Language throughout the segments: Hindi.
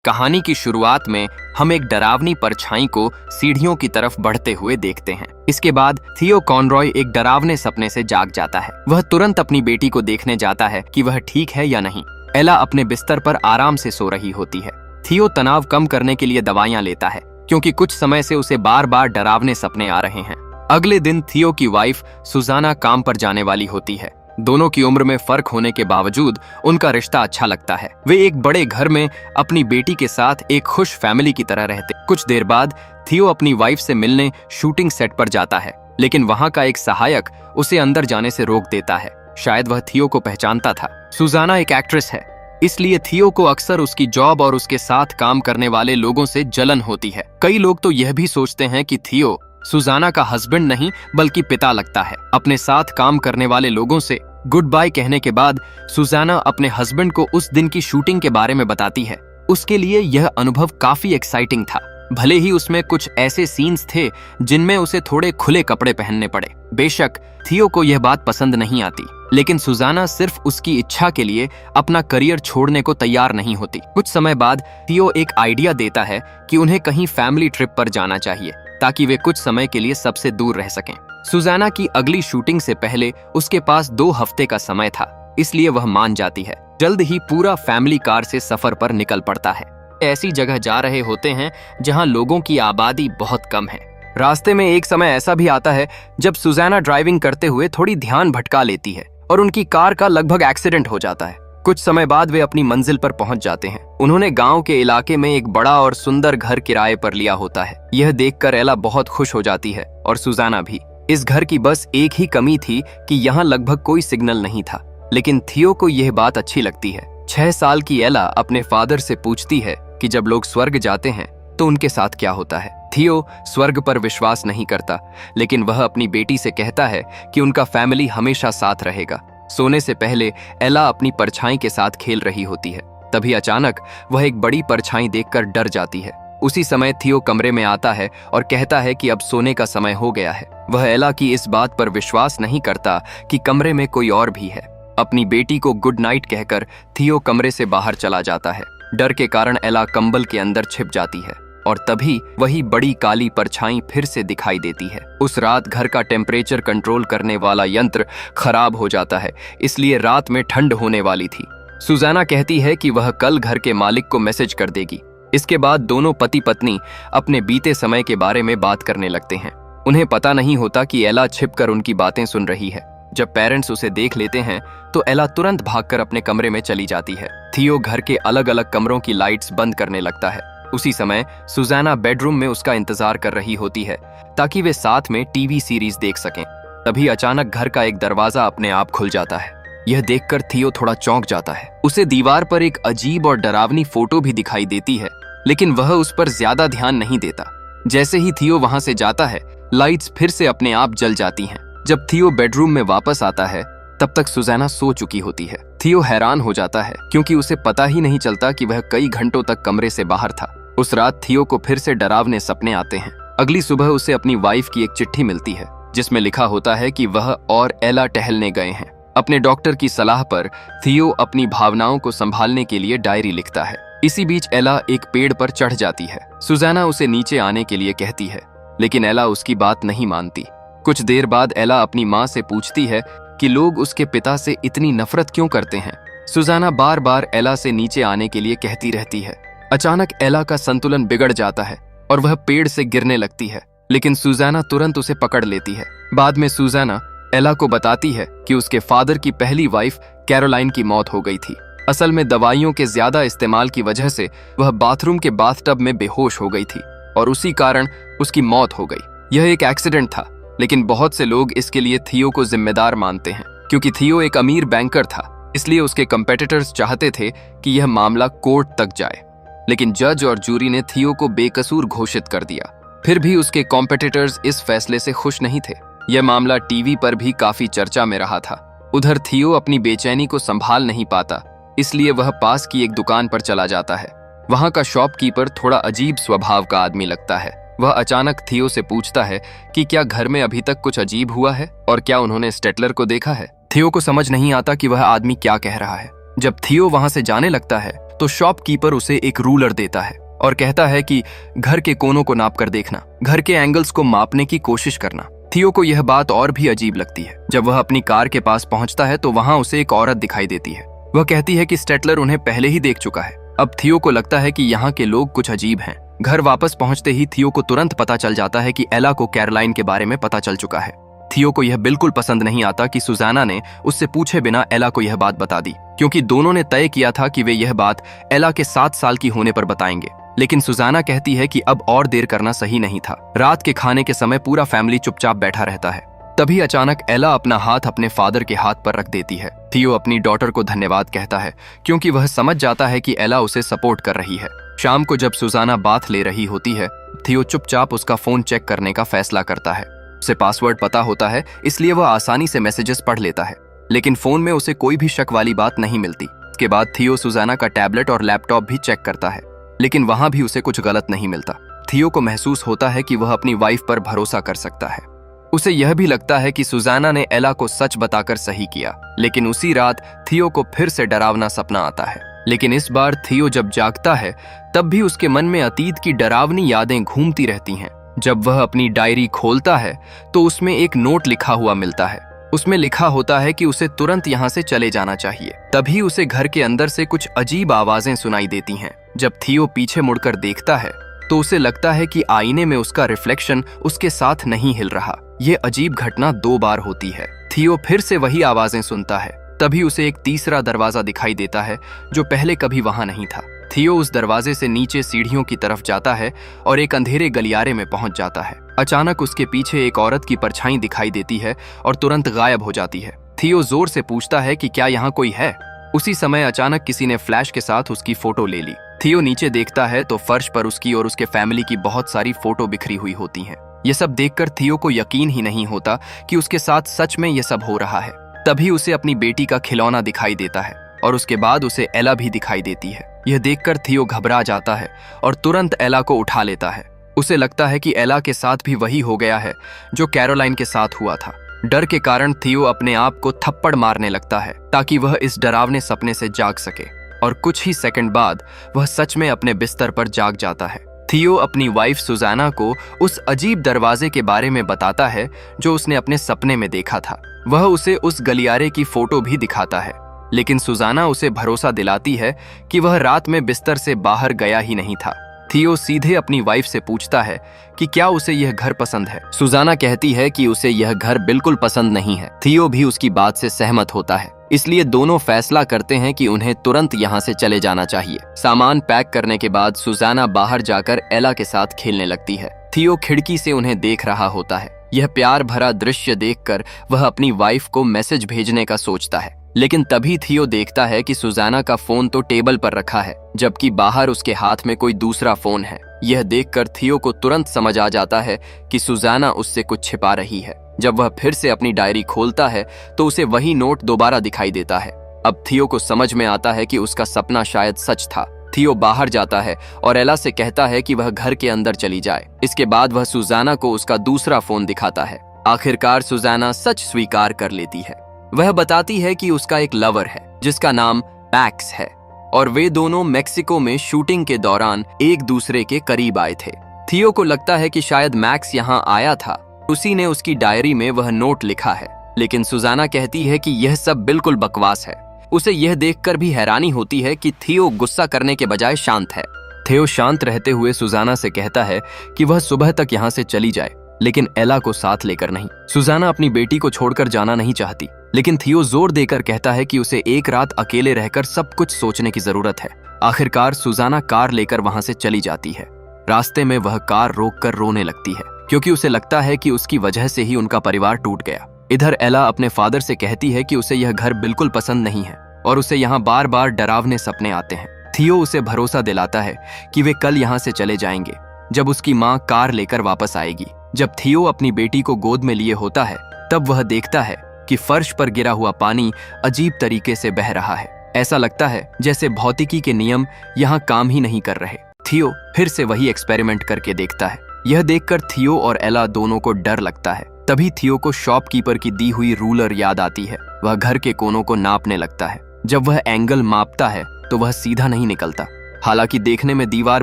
कहानी की शुरुआत में हम एक डरावनी परछाई को सीढ़ियों की तरफ बढ़ते हुए देखते हैं। इसके बाद थियो कॉनरॉय एक डरावने सपने से जाग जाता है। वह तुरंत अपनी बेटी को देखने जाता है कि वह ठीक है या नहीं। एला अपने बिस्तर पर आराम से सो रही होती है। थियो तनाव कम करने के लिए दवाइयां लेता है क्योंकि कुछ समय से उसे बार बार डरावने सपने आ रहे हैं। अगले दिन थियो की वाइफ सुजाना काम पर जाने वाली होती है। दोनों की उम्र में फर्क होने के बावजूद उनका रिश्ता अच्छा लगता है। वे एक बड़े घर में अपनी बेटी के साथ एक खुश फैमिली की तरह रहते। कुछ देर बाद थियो अपनी वाइफ से मिलने शूटिंग सेट पर जाता है, लेकिन वहां का एक सहायक उसे अंदर जाने से रोक देता है। शायद वह थियो को पहचानता था। सुजाना एक एक्ट्रेस है, इसलिए थियो को अक्सर उसकी जॉब और उसके साथ काम करने वाले लोगों से जलन होती है। कई लोग तो यह भी सोचते हैं कि थियो सुजाना का हस्बैंड नहीं बल्कि पिता लगता है। अपने साथ काम करने वाले लोगों से गुड बाय कहने के बाद सुजाना अपने हस्बैंड को उस दिन की शूटिंग के बारे में बताती है। उसके लिए यह अनुभव काफी एक्साइटिंग था, भले ही उसमें कुछ ऐसे सीन्स थे जिनमें उसे थोड़े खुले कपड़े पहनने पड़े। बेशक थियो को यह बात पसंद नहीं आती, लेकिन सुजाना सिर्फ उसकी इच्छा के लिए अपना करियर छोड़ने को तैयार नहीं होती। कुछ समय बाद थियो एक आइडिया देता है कि उन्हें कहीं फैमिली ट्रिप पर जाना चाहिए ताकि वे कुछ समय के लिए सबसे दूर रह सकें। सुजाना की अगली शूटिंग से पहले उसके पास 2 हफ्ते का समय था, इसलिए वह मान जाती है। जल्द ही पूरा फैमिली कार से सफर पर निकल पड़ता है। ऐसी जगह जा रहे होते हैं जहां लोगों की आबादी बहुत कम है। रास्ते में एक समय ऐसा भी आता है जब सुजाना ड्राइविंग करते हुए थोड़ी ध्यान भटका लेती है और उनकी कार का लगभग एक्सीडेंट हो जाता है। कुछ समय बाद वे अपनी मंजिल पर पहुंच जाते हैं। उन्होंने गांव के इलाके में एक बड़ा और सुंदर घर किराए पर लिया होता है। यह देखकर एला बहुत खुश हो जाती है और सुजाना भी। इस घर की बस एक ही कमी थी कि यहाँ लगभग कोई सिग्नल नहीं था, लेकिन थियो को यह बात अच्छी लगती है। 6 साल की एला अपने फादर से पूछती है कि जब लोग स्वर्ग जाते हैं तो उनके साथ क्या होता है। थियो स्वर्ग पर विश्वास नहीं करता, लेकिन वह अपनी बेटी से कहता है कि उनका फैमिली हमेशा साथ रहेगा। सोने से पहले एला अपनी परछाई के साथ खेल रही होती है। तभी अचानक वह एक बड़ी परछाई देखकर डर जाती है। उसी समय थियो कमरे में आता है और कहता है कि अब सोने का समय हो गया है। वह एला की इस बात पर विश्वास नहीं करता कि कमरे में कोई और भी है। अपनी बेटी को गुड नाइट कहकर थियो कमरे से बाहर चला जाता है। डर के कारण एला कंबल के अंदर छिप जाती है और तभी वही बड़ी काली परछाई फिर से दिखाई देती है। उस रात घर का टेम्परेचर कंट्रोल करने वाला यंत्र खराब हो जाता है, इसलिए रात में ठंड होने वाली थी। सुजाना कहती है कि वह कल घर के मालिक को मैसेज कर देगी। इसके बाद दोनों पति पत्नी अपने बीते समय के बारे में बात करने लगते हैं। उन्हें पता नहीं होता कि एला छिपकर उनकी बातें सुन रही है। जब पेरेंट्स उसे देख लेते हैं तो एला तुरंत भागकर अपने कमरे में चली जाती है। थियो घर के अलग अलग कमरों की लाइट्स बंद करने लगता है। उसी समय सुजाना बेडरूम में उसका इंतजार कर रही होती है ताकि वे साथ में टीवी सीरीज देख सकें। तभी अचानक घर का एक दरवाजा अपने आप खुल जाता है। यह देखकर थियो थोड़ा चौंक जाता है। उसे दीवार पर एक अजीब और डरावनी फोटो भी दिखाई देती है, लेकिन वह उस पर ज्यादा ध्यान नहीं देता। जैसे ही थियो वहां से जाता है, लाइट्स फिर से अपने आप जल जाती हैं। जब थियो बेडरूम में वापस आता है, तब तक सुजाना सो चुकी होती है। थियो हैरान हो जाता है क्योंकि उसे पता ही नहीं चलता कि वह कई घंटों तक कमरे से बाहर था। उस रात थियो को फिर से डरावने सपने आते हैं। अगली सुबह उसे अपनी वाइफ की एक चिट्ठी मिलती है जिसमें लिखा होता है कि वह और एला टहलने गए हैं। अपने डॉक्टर की सलाह पर थियो अपनी भावनाओं को संभालने के लिए डायरी लिखता है। इसी बीच एला एक पेड़ पर चढ़ जाती है। सुजाना उसे नीचे आने के लिए कहती है, लेकिन एला उसकी बात नहीं मानती। कुछ देर बाद एला अपनी माँ से पूछती है कि लोग उसके पिता से इतनी नफरत क्यों करते हैं। सुजाना बार बार एला से नीचे आने के लिए कहती रहती है। अचानक एला का संतुलन बिगड़ जाता है और वह पेड़ से गिरने लगती है, लेकिन सुजाना तुरंत उसे पकड़ लेती है। बाद में सुजाना एला को बताती है कि उसके फादर की पहली वाइफ कैरोलाइन की मौत हो गई थी। असल में दवाइयों के ज्यादा इस्तेमाल की वजह से वह बाथरूम के बाथटब में बेहोश हो गई थी और उसी कारण उसकी मौत हो गई। यह एक एक्सीडेंट था, लेकिन बहुत से लोग इसके लिए थियो को जिम्मेदार मानते हैं। क्योंकि थियो एक अमीर बैंकर था, इसलिए उसके कंपेटिटर्स चाहते थे कि यह मामला कोर्ट तक जाए, लेकिन जज और जूरी ने थियो को बेकसूर घोषित कर दिया। फिर भी उसके कॉम्पिटिटर्स इस फैसले से खुश नहीं थे। यह मामला टीवी पर भी काफी चर्चा में रहा था। उधर थियो अपनी बेचैनी को संभाल नहीं पाता, इसलिए वह पास की एक दुकान पर चला जाता है। वहां का शॉपकीपर थोड़ा अजीब स्वभाव का आदमी लगता है। वह अचानक थियो से पूछता है कि क्या घर में अभी तक कुछ अजीब हुआ है और क्या उन्होंने स्टेटलर को देखा है। थियो को समझ नहीं आता कि वह आदमी क्या कह रहा है। जब थियो वहां से जाने लगता है तो शॉपकीपर उसे एक रूलर देता है और कहता है कि घर के कोनों को नाप कर देखना, घर के एंगल्स को मापने की कोशिश करना। थियो को यह बात और भी अजीब लगती है। जब वह अपनी कार के पास पहुंचता है तो वहां उसे एक औरत दिखाई देती है। वह कहती है कि स्टेटलर उन्हें पहले ही देख चुका है। अब थियो को लगता है कि यहाँ के लोग कुछ अजीब हैं। घर वापस पहुंचते ही थियो को तुरंत पता चल जाता है कि एला को कैरोलाइन के बारे में पता चल चुका है। थियो को यह बिल्कुल पसंद नहीं आता कि सुजाना ने उससे पूछे बिना एला को यह बात बता दी, क्योंकि दोनों ने तय किया था कि वे यह बात एला के 7 साल की होने पर बताएंगे। लेकिन सुजाना कहती है कि अब और देर करना सही नहीं था। रात के खाने के समय पूरा फैमिली चुपचाप बैठा रहता है। तभी अचानक एला अपना हाथ अपने फादर के हाथ पर रख देती है। थियो अपनी डॉटर को धन्यवाद कहता है, क्योंकि वह समझ जाता है कि एला उसे सपोर्ट कर रही है। शाम को जब सुजाना बाथ ले रही होती है, थियो चुपचाप उसका फोन चेक करने का फैसला करता है। उसे पासवर्ड पता होता है, इसलिए वह आसानी से मैसेजेस पढ़ लेता है। लेकिन फोन में उसे कोई भी शक वाली बात नहीं मिलती। इसके बाद थियो सुजाना का टैबलेट और लैपटॉप भी चेक करता है, लेकिन वहां भी उसे कुछ गलत नहीं मिलता। थियो को महसूस होता है कि वह अपनी वाइफ पर भरोसा कर सकता है। उसे यह भी लगता है कि सुजाना ने एला को सच बताकर सही किया। लेकिन उसी रात थियो को फिर से डरावना सपना आता है। लेकिन इस बार थियो जब जागता है तब भी उसके मन में अतीत की डरावनी यादें घूमती रहती हैं। जब वह अपनी डायरी खोलता है तो उसमें एक नोट लिखा हुआ मिलता है। उसमें लिखा होता है कि उसे तुरंत यहाँ से चले जाना चाहिए। तभी उसे घर के अंदर से कुछ अजीब आवाजें सुनाई देती हैं। जब थियो पीछे मुड़कर देखता है तो उसे लगता है कि आईने में उसका रिफ्लेक्शन उसके साथ नहीं हिल रहा। यह अजीब घटना 2 बार होती है। थियो फिर से वही आवाजें सुनता है। तभी उसे एक तीसरा दरवाजा दिखाई देता है जो पहले कभी वहां नहीं था। थियो उस दरवाजे से नीचे सीढ़ियों की तरफ जाता है और एक अंधेरे गलियारे में पहुंच जाता है। अचानक उसके पीछे एक औरत की परछाई दिखाई देती है और तुरंत गायब हो जाती है। थियो जोर से पूछता है कि क्या यहाँ कोई है। उसी समय अचानक किसी ने फ्लैश के साथ उसकी फोटो ले ली। थियो नीचे देखता है तो फर्श पर उसकी और उसके फैमिली की बहुत सारी फोटो बिखरी हुई होती हैं। ये सब देखकर थियो को यकीन ही नहीं होता कि उसके साथ सच में ये सब हो रहा है। तभी उसे अपनी बेटी का खिलौना दिखाई देता है और उसके बाद उसे एला भी दिखाई देती है। यह देखकर थियो घबरा जाता है और तुरंत एला को उठा लेता है। उसे लगता है कि एला के साथ भी वही हो गया है जो कैरोलाइन के साथ हुआ था। डर के कारण थियो अपने आप को थप्पड़ मारने लगता है ताकि वह इस डरावने सपने से जाग सके, और कुछ ही सेकंड बाद वह सच में अपने बिस्तर पर जाग जाता है। थियो अपनी वाइफ सुजाना को उस अजीब दरवाजे के बारे में बताता है जो उसने अपने सपने में देखा था। वह उसे उस गलियारे की फोटो भी दिखाता है, लेकिन सुजाना उसे भरोसा दिलाती है कि वह रात में बिस्तर से बाहर गया ही नहीं था। थियो सीधे अपनी वाइफ से पूछता है कि क्या उसे यह घर पसंद है। सुजाना कहती है कि उसे यह घर बिल्कुल पसंद नहीं है। थियो भी उसकी बात से सहमत होता है, इसलिए दोनों फैसला करते हैं कि उन्हें तुरंत यहाँ से चले जाना चाहिए। सामान पैक करने के बाद सुजाना बाहर जाकर एला के साथ खेलने लगती है। थियो खिड़की से उन्हें देख रहा होता है। यह प्यार भरा दृश्य देखकर वह अपनी वाइफ को मैसेज भेजने का सोचता है, लेकिन तभी थियो देखता है कि सुजाना का फोन तो टेबल पर रखा है, जबकि बाहर उसके हाथ में कोई दूसरा फोन है। यह देखकर थियो को तुरंत समझ आ जाता है कि सुजाना उससे कुछ छिपा रही है। जब वह फिर से अपनी डायरी खोलता है तो उसे वही नोट दोबारा दिखाई देता है। अब थियो को समझ में आता है कि उसका सपना शायद सच था। थियो बाहर जाता है और एला से कहता है कि वह घर के अंदर चली जाए। इसके बाद वह सुजाना को उसका दूसरा फोन दिखाता है। आखिरकार सुजाना सच स्वीकार कर लेती है। वह बताती है कि उसका एक लवर है जिसका नाम मैक्स है और वे दोनों मेक्सिको में शूटिंग के दौरान एक दूसरे के करीब आए थे। थियो को लगता है कि शायद मैक्स यहाँ आया था, उसी ने उसकी डायरी में वह नोट लिखा है। लेकिन सुजाना कहती है कि यह सब बिल्कुल बकवास है। उसे यह देखकर भी हैरानी होती है कि थियो गुस्सा करने के बजाय शांत है। थियो शांत रहते हुए सुजाना से कहता है कि वह सुबह तक यहाँ से चली जाए, लेकिन एला को साथ लेकर नहीं। सुजाना अपनी बेटी को छोड़कर जाना नहीं चाहती, लेकिन थियो जोर देकर कहता है कि उसे एक रात अकेले रहकर सब कुछ सोचने की जरूरत है। आखिरकार सुजाना कार लेकर वहां से चली जाती है। रास्ते में वह कार रोककर रोने लगती है, क्योंकि उसे लगता है कि उसकी वजह से ही उनका परिवार टूट गया। इधर एला अपने फादर से कहती है कि उसे यह घर बिल्कुल पसंद नहीं है और उसे यहाँ बार बार डरावने सपने आते हैं। थियो उसे भरोसा दिलाता है कि वे कल यहाँ से चले जाएंगे, जब उसकी माँ कार लेकर वापस आएगी। जब थियो अपनी बेटी को गोद में लिए होता है तब वह देखता है कि फर्श पर गिरा हुआ पानी अजीब तरीके से बह रहा है। ऐसा लगता है जैसे भौतिकी के नियम यहाँ काम ही नहीं कर रहे। थियो फिर से वही एक्सपेरिमेंट करके देखता है। यह देखकर थियो और एला दोनों को डर लगता है। तभी थियो को शॉपकीपर की दी हुई रूलर याद आती है। वह घर के कोनों को नापने लगता है। जब वह एंगल मापता है तो वह सीधा नहीं निकलता, हालांकि देखने में दीवार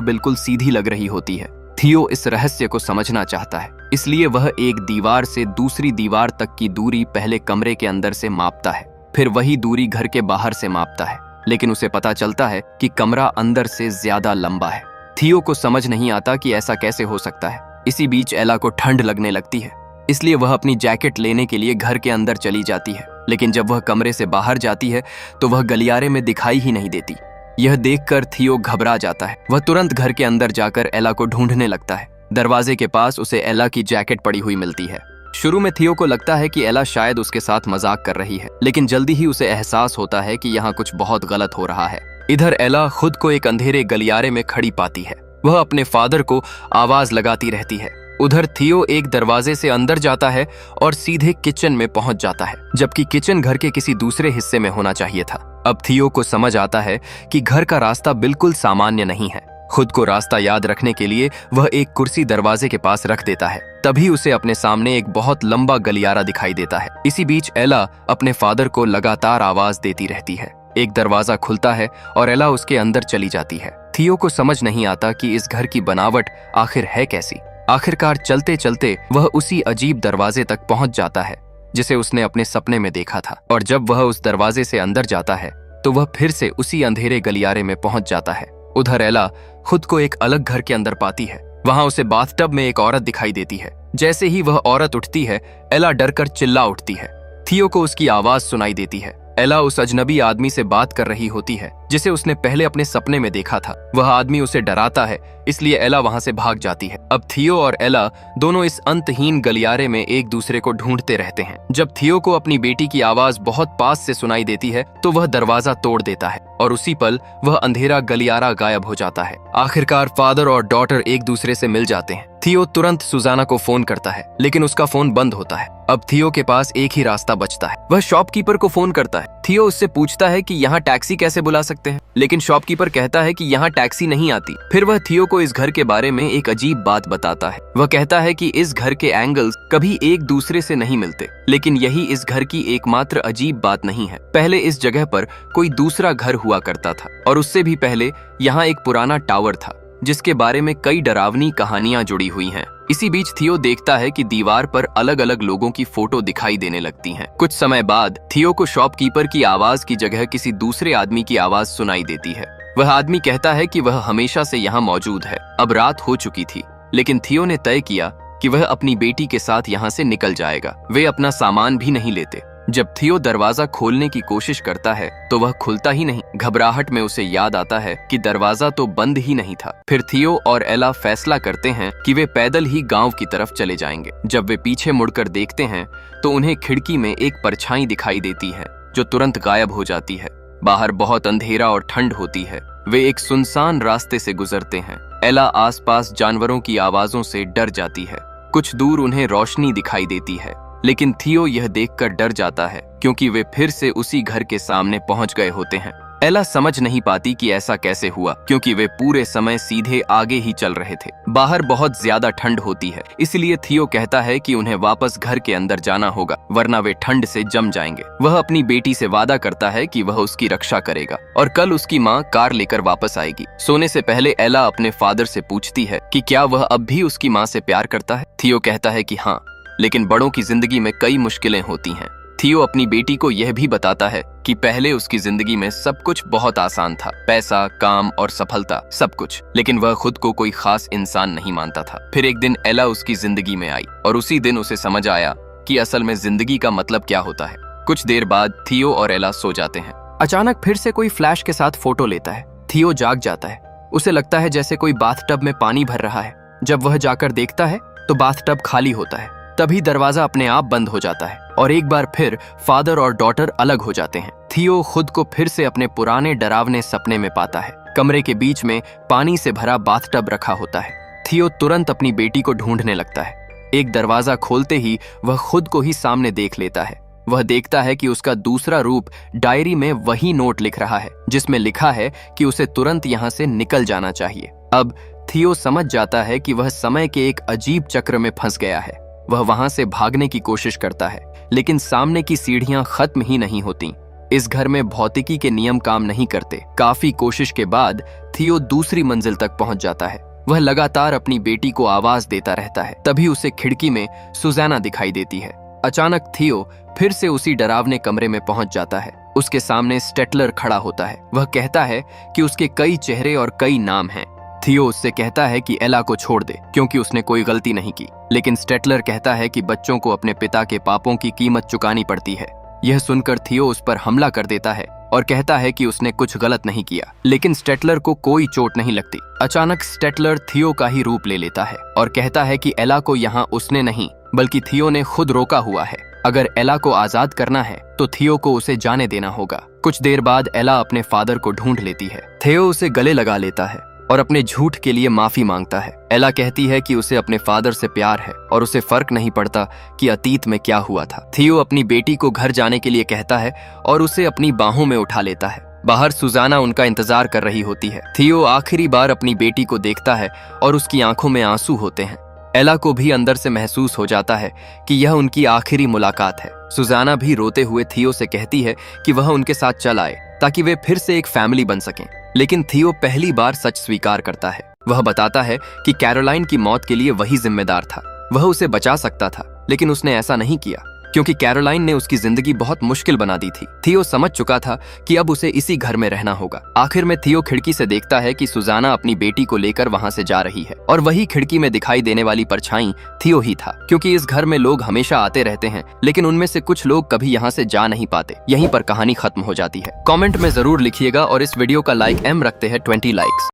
बिल्कुल सीधी लग रही होती है। थियो इस रहस्य को समझना चाहता है, इसलिए वह एक दीवार से दूसरी दीवार तक की दूरी पहले कमरे के अंदर से मापता है, फिर वही दूरी घर के बाहर से मापता है, लेकिन उसे पता चलता है कि कमरा अंदर से ज्यादा लंबा है। थियो को समझ नहीं आता कि ऐसा कैसे हो सकता है। इसी बीच एला को ठंड लगने लगती है, इसलिए वह अपनी जैकेट लेने के लिए घर के अंदर चली जाती है, लेकिन जब वह कमरे से बाहर जाती है तो वह गलियारे में दिखाई ही नहीं देती। यह देखकर थियो घबरा जाता है। वह तुरंत घर के अंदर जाकर एला को ढूंढने लगता है। दरवाजे के पास उसे एला की जैकेट पड़ी हुई मिलती है। शुरू में थियो को लगता है कि एला शायद उसके साथ मजाक कर रही है, लेकिन जल्दी ही उसे एहसास होता है कि यहाँ कुछ बहुत गलत हो रहा है। इधर एला खुद को एक अंधेरे गलियारे में खड़ी पाती है। वह अपने फादर को आवाज लगाती रहती है। उधर थियो एक दरवाजे से अंदर जाता है और सीधे किचन में पहुंच जाता है, जबकि किचन घर के किसी दूसरे हिस्से में होना चाहिए था। अब थियो को समझ आता है कि घर का रास्ता बिल्कुल सामान्य नहीं है। खुद को रास्ता याद रखने के लिए वह एक कुर्सी दरवाजे के पास रख देता है। तभी उसे अपने सामने एक बहुत लंबा गलियारा दिखाई देता है। इसी बीच एला अपने फादर को लगातार आवाज देती रहती है। एक दरवाजा खुलता है और एला उसके अंदर चली जाती है। थियो को समझ नहीं आता कि इस घर की बनावट आखिर है कैसी। आखिरकार चलते चलते वह उसी अजीब दरवाजे तक पहुंच जाता है जिसे उसने अपने सपने में देखा था, और जब वह उस दरवाजे से अंदर जाता है तो वह फिर से उसी अंधेरे गलियारे में पहुंच जाता है। उधर एला खुद को एक अलग घर के अंदर पाती है। वहां उसे बाथटब में एक औरत दिखाई देती है। जैसे ही वह औरत उठती है, एला डरकर चिल्ला उठती है। थियो को उसकी आवाज सुनाई देती है। एला उस अजनबी आदमी से बात कर रही होती है जिसे उसने पहले अपने सपने में देखा था। वह आदमी उसे डराता है, इसलिए एला वहां से भाग जाती है। अब थियो और एला दोनों इस अंतहीन गलियारे में एक दूसरे को ढूंढते रहते हैं। जब थियो को अपनी बेटी की आवाज बहुत पास से सुनाई देती है तो वह दरवाजा तोड़ देता है और उसी पल वह अंधेरा गलियारा गायब हो जाता है। आखिरकार फादर और डॉटर एक दूसरे से मिल जाते हैं। थियो तुरंत सुजाना को फोन करता है, लेकिन उसका फोन बंद होता है। अब थियो के पास एक ही रास्ता बचता है। वह शॉपकीपर को फोन करता है। थियो उससे पूछता है कि यहाँ टैक्सी कैसे बुला सकते हैं, लेकिन शॉपकीपर कहता है कि यहाँ टैक्सी नहीं आती। फिर वह थियो को इस घर के बारे में एक अजीब बात बताता है। वह कहता है कि इस घर के एंगल्स कभी एक दूसरे से नहीं मिलते, लेकिन यही इस घर की एकमात्र अजीब बात नहीं है। पहले इस जगह पर कोई दूसरा घर हुआ करता था, और उससे भी पहले यहाँ एक पुराना टावर था जिसके बारे में कई डरावनी कहानियां जुड़ी हुई हैं। इसी बीच थियो देखता है कि दीवार पर अलग अलग लोगों की फोटो दिखाई देने लगती हैं। कुछ समय बाद थियो को शॉपकीपर की आवाज की जगह किसी दूसरे आदमी की आवाज सुनाई देती है। वह आदमी कहता है कि वह हमेशा से यहाँ मौजूद है। अब रात हो चुकी थी, लेकिन थियो ने तय किया कि वह अपनी बेटी के साथ यहाँ से निकल जाएगा। वे अपना सामान भी नहीं लेते। जब थियो दरवाजा खोलने की कोशिश करता है तो वह खुलता ही नहीं। घबराहट में उसे याद आता है कि दरवाजा तो बंद ही नहीं था। फिर थियो और एला फैसला करते हैं कि वे पैदल ही गांव की तरफ चले जाएंगे। जब वे पीछे मुड़कर देखते हैं तो उन्हें खिड़की में एक परछाई दिखाई देती है जो तुरंत गायब हो जाती है। बाहर बहुत अंधेरा और ठंड होती है। वे एक सुनसान रास्ते से गुजरते हैं। एला आसपास जानवरों की आवाजों से डर जाती है। कुछ दूर उन्हें रोशनी दिखाई देती है, लेकिन थियो यह देखकर डर जाता है क्योंकि वे फिर से उसी घर के सामने पहुंच गए होते हैं। एला समझ नहीं पाती कि ऐसा कैसे हुआ, क्योंकि वे पूरे समय सीधे आगे ही चल रहे थे। बाहर बहुत ज्यादा ठंड होती है, इसलिए थियो कहता है कि उन्हें वापस घर के अंदर जाना होगा, वरना वे ठंड से जम जाएंगे। वह अपनी बेटी से वादा करता है कि वह उसकी रक्षा करेगा और कल उसकी माँ कार लेकर वापस आएगी। सोने से पहले एला अपने फादर से पूछती है कि क्या वह अब भी उसकी माँ से प्यार करता है। थियो कहता है कि हाँ, लेकिन बड़ों की जिंदगी में कई मुश्किलें होती हैं। थियो अपनी बेटी को यह भी बताता है कि पहले उसकी जिंदगी में सब कुछ बहुत आसान था, पैसा, काम और सफलता, सब कुछ, लेकिन वह खुद को कोई खास इंसान नहीं मानता था। फिर एक दिन एला उसकी जिंदगी में आई और उसी दिन उसे समझ आया कि असल में जिंदगी का मतलब क्या होता है। कुछ देर बाद थियो और एला सो जाते हैं। अचानक फिर से कोई फ्लैश के साथ फोटो लेता है। थियो जाग जाता है। उसे लगता है जैसे कोई बाथटब में पानी भर रहा है। जब वह जाकर देखता है तो बाथटब खाली होता है। तभी दरवाजा अपने आप बंद हो जाता है और एक बार फिर फादर और डॉटर अलग हो जाते हैं। थियो खुद को फिर से अपने पुराने डरावने सपने में पाता है। कमरे के बीच में पानी से भरा बाथटब रखा होता है। थियो तुरंत अपनी बेटी को ढूंढने लगता है। एक दरवाजा खोलते ही वह खुद को ही सामने देख लेता है। वह देखता है कि उसका दूसरा रूप डायरी में वही नोट लिख रहा है जिसमें लिखा है कि उसे तुरंत यहाँ से निकल जाना चाहिए। अब थियो समझ जाता है कि वह समय के एक अजीब चक्र में फंस गया है। वह वहां से भागने की कोशिश करता है, लेकिन सामने की सीढ़ियां खत्म ही नहीं होती। इस घर में भौतिकी के नियम काम नहीं करते। काफी कोशिश के बाद थियो दूसरी मंजिल तक पहुंच जाता है। वह लगातार अपनी बेटी को आवाज देता रहता है। तभी उसे खिड़की में सुजाना दिखाई देती है। अचानक थियो फिर से उसी डरावने कमरे में पहुंच जाता है। उसके सामने स्टेटलर खड़ा होता है। वह कहता है कि उसके कई चेहरे और कई नाम हैं। थियो उससे कहता है कि एला को छोड़ दे क्योंकि उसने कोई गलती नहीं की, लेकिन स्टेटलर कहता है कि बच्चों को अपने पिता के पापों की कीमत चुकानी पड़ती है। यह सुनकर थियो उस पर हमला कर देता है और कहता है कि उसने कुछ गलत नहीं किया, लेकिन स्टेटलर को कोई चोट नहीं लगती। अचानक स्टेटलर थियो का ही रूप ले लेता है और कहता है कि एला को यहाँ उसने नहीं बल्कि थियो ने खुद रोका हुआ है। अगर एला को आजाद करना है तो थियो को उसे जाने देना होगा। कुछ देर बाद एला अपने फादर को ढूंढ लेती है। थियो उसे गले लगा लेता है और अपने झूठ के लिए माफी मांगता है। एला कहती है कि उसे अपने फादर से प्यार है और उसे फर्क नहीं पड़ता कि अतीत में क्या हुआ था। थियो अपनी बेटी को घर जाने के लिए कहता है और उसे अपनी बाहों में उठा लेता है। बाहर सुजाना उनका इंतजार कर रही होती है। थियो आखिरी बार अपनी बेटी को देखता है और उसकी आंखों में आंसू होते हैं। एला को भी अंदर से महसूस हो जाता है कि यह उनकी आखिरी मुलाकात है। सुजाना भी रोते हुए थियो से कहती है कि वह उनके साथ चल आए ताकि वे फिर से एक फैमिली बन सकें, लेकिन थियो पहली बार सच स्वीकार करता है। वह बताता है कि कैरोलाइन की मौत के लिए वही जिम्मेदार था। वह उसे बचा सकता था, लेकिन उसने ऐसा नहीं किया क्योंकि कैरोलाइन ने उसकी जिंदगी बहुत मुश्किल बना दी थी। थियो समझ चुका था कि अब उसे इसी घर में रहना होगा। आखिर में थियो खिड़की से देखता है कि सुजाना अपनी बेटी को लेकर वहां से जा रही है और वही खिड़की में दिखाई देने वाली परछाई थियो ही था, क्योंकि इस घर में लोग हमेशा आते रहते हैं लेकिन उनमें से कुछ लोग कभी यहाँ से जा नहीं पाते। यहीं पर कहानी खत्म हो जाती है। कॉमेंट में जरूर लिखिएगा और इस वीडियो का लाइक रखते हैं 20 लाइक्स।